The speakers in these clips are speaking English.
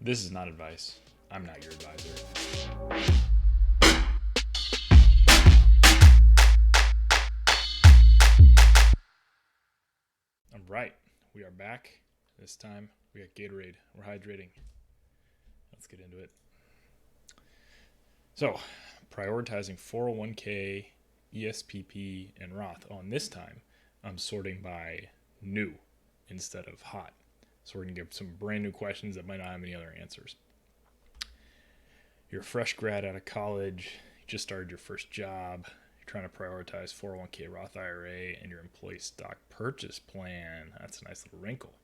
This is not advice. I'm not your advisor. All right, we are back. This time we got Gatorade. We're hydrating. Let's get into it. So, prioritizing 401k, ESPP, and Roth. On this time, I'm sorting by new instead of hot. So we're going to give some brand new questions that might not have any other answers. You're a fresh grad out of college, you just started your first job, you're trying to prioritize 401k, Roth IRA, and your employee stock purchase plan. That's a nice little wrinkle.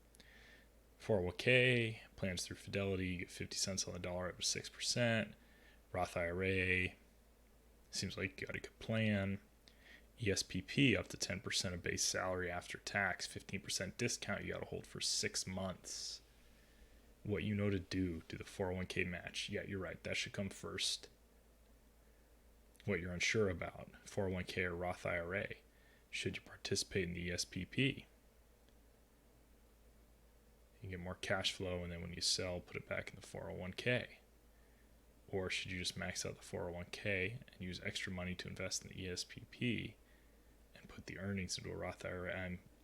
401k, plans through Fidelity, you get 50 cents on the dollar up to 6%. Roth IRA, seems like you got a good plan. ESPP up to 10% of base salary after tax, 15% discount you got to hold for 6 months. What you know to do the 401k match. Yeah, you're right. That should come first. What you're unsure about, 401k or Roth IRA. Should you participate in the ESPP? You get more cash flow, and then when you sell, put it back in the 401k. Or should you just max out the 401k and use extra money to invest in the ESPP and put the earnings into a Roth IRA?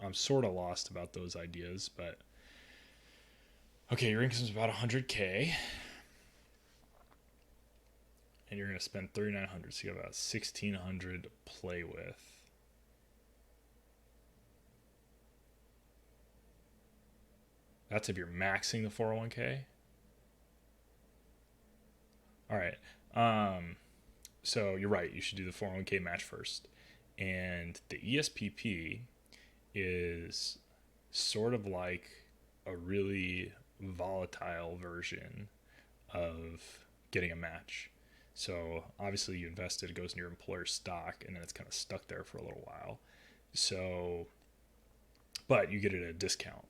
I'm sort of lost about those ideas, but okay, your income is about 100k, and you're going to spend 3,900, so you got about 1,600 to play with. That's if you're maxing the 401k. All right. So you're right. You should do the 401k match first. And the ESPP is sort of like a really volatile version of getting a match. So obviously you invested, it goes in your employer's stock, and then it's kind of stuck there for a little while. So, but you get it at a discount.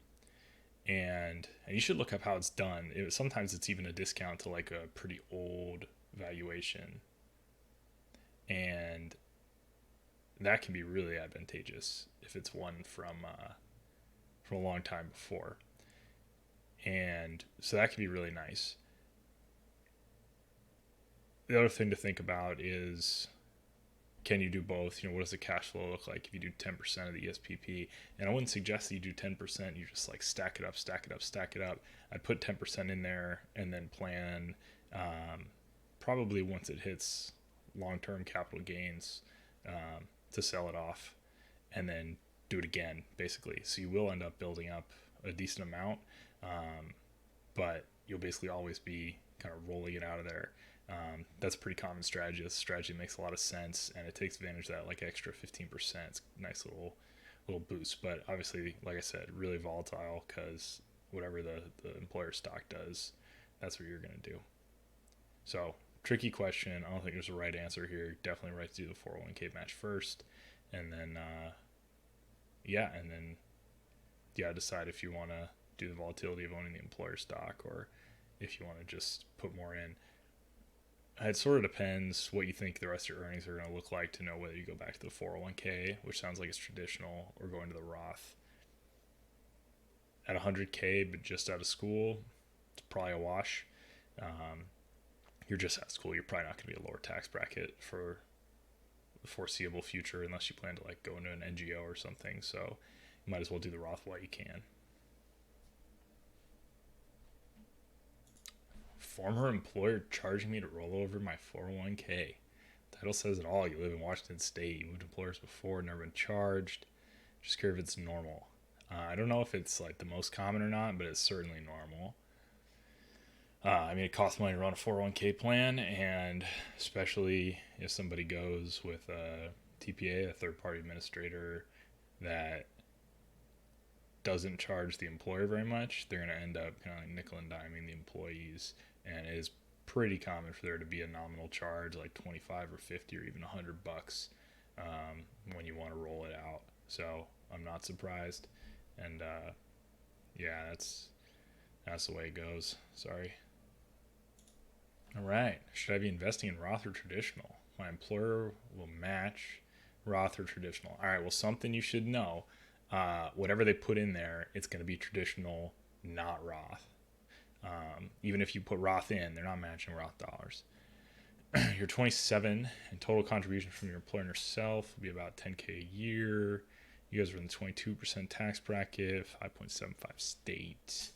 And you should look up how it's done. Sometimes it's even a discount to like a pretty old valuation, and that can be really advantageous if it's one from a long time before. And so that can be really nice. The other thing to think about is, can you do both? What does the cash flow look like if you do 10% of the ESPP? And I wouldn't suggest that you do 10%. You just like stack it up. I'd put 10% in there and then plan probably once it hits long-term capital gains to sell it off and then do it again, basically. So you will end up building up a decent amount, but you'll basically always be kind of rolling it out of there. That's a pretty common strategy. This strategy makes a lot of sense, and it takes advantage of that like extra 15%. It's a nice little boost, but obviously, like I said, really volatile because whatever the employer stock does, that's what you're going to do. So tricky question. I don't think there's a right answer here. Definitely right to do the 401k match first, and then decide if you want to do the volatility of owning the employer stock or if you want to just put more in. It sort of depends what you think the rest of your earnings are going to look like to know whether you go back to the 401k, which sounds like it's traditional, or going to the Roth. At 100k, but just out of school, it's probably a wash. You're just out of school. You're probably not going to be a lower tax bracket for the foreseeable future unless you plan to like go into an NGO or something. So you might as well do the Roth while you can. Former employer charging me to roll over my 401k. Title says it all. You live in Washington State. You moved employers before, never been charged. Just curious if it's normal. I don't know if it's like the most common or not, but it's certainly normal. It costs money to run a 401k plan, and especially if somebody goes with a TPA, a third-party administrator, that doesn't charge the employer very much, they're going to end up kind of like nickel and diming the employees, and it is pretty common for there to be a nominal charge like 25 or 50 or even $100 when you want to roll it out. So I'm not surprised, and that's the way it goes. Sorry. All right. Should I be investing in Roth or traditional? My employer will match Roth or traditional. All right. Well, something you should know. Whatever they put in there, it's going to be traditional, not Roth. Even if you put Roth in, they're not matching Roth dollars. You're 27, and total contribution from your employer and yourself will be about 10K a year. You guys are in the 22% tax bracket, 5.75 state.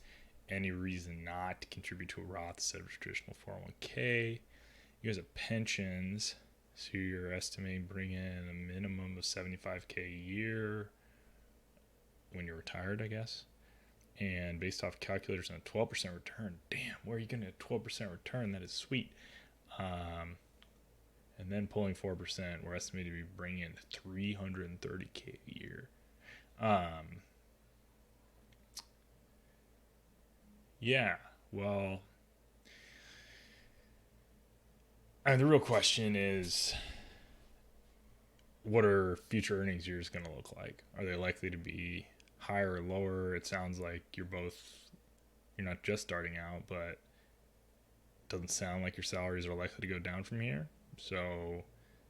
Any reason not to contribute to a Roth instead of a traditional 401k? You guys have pensions, so you're estimating bring in a minimum of 75K a year when you're retired, I guess. And based off calculators on a 12% return, damn, where are you getting a 12% return? That is sweet. And then pulling 4%, we're estimated to be bringing in 330K a year. Yeah, well, the real question is, what are future earnings years going to look like? Are they likely to be higher or lower? It sounds like you're not just starting out, but it doesn't sound like your salaries are likely to go down from here. So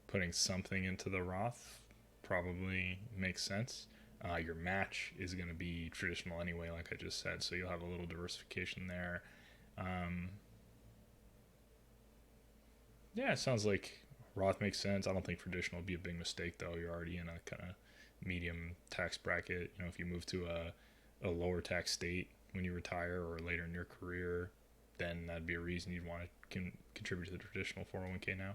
putting something into the Roth probably makes sense. Your match is going to be traditional anyway, like I just said, so you'll have a little diversification there. Yeah, it sounds like Roth makes sense. I don't think traditional would be a big mistake, though. You're already in a kind of medium tax bracket. If you move to a lower tax state when you retire or later in your career, then that'd be a reason you'd want to contribute to the traditional 401k now.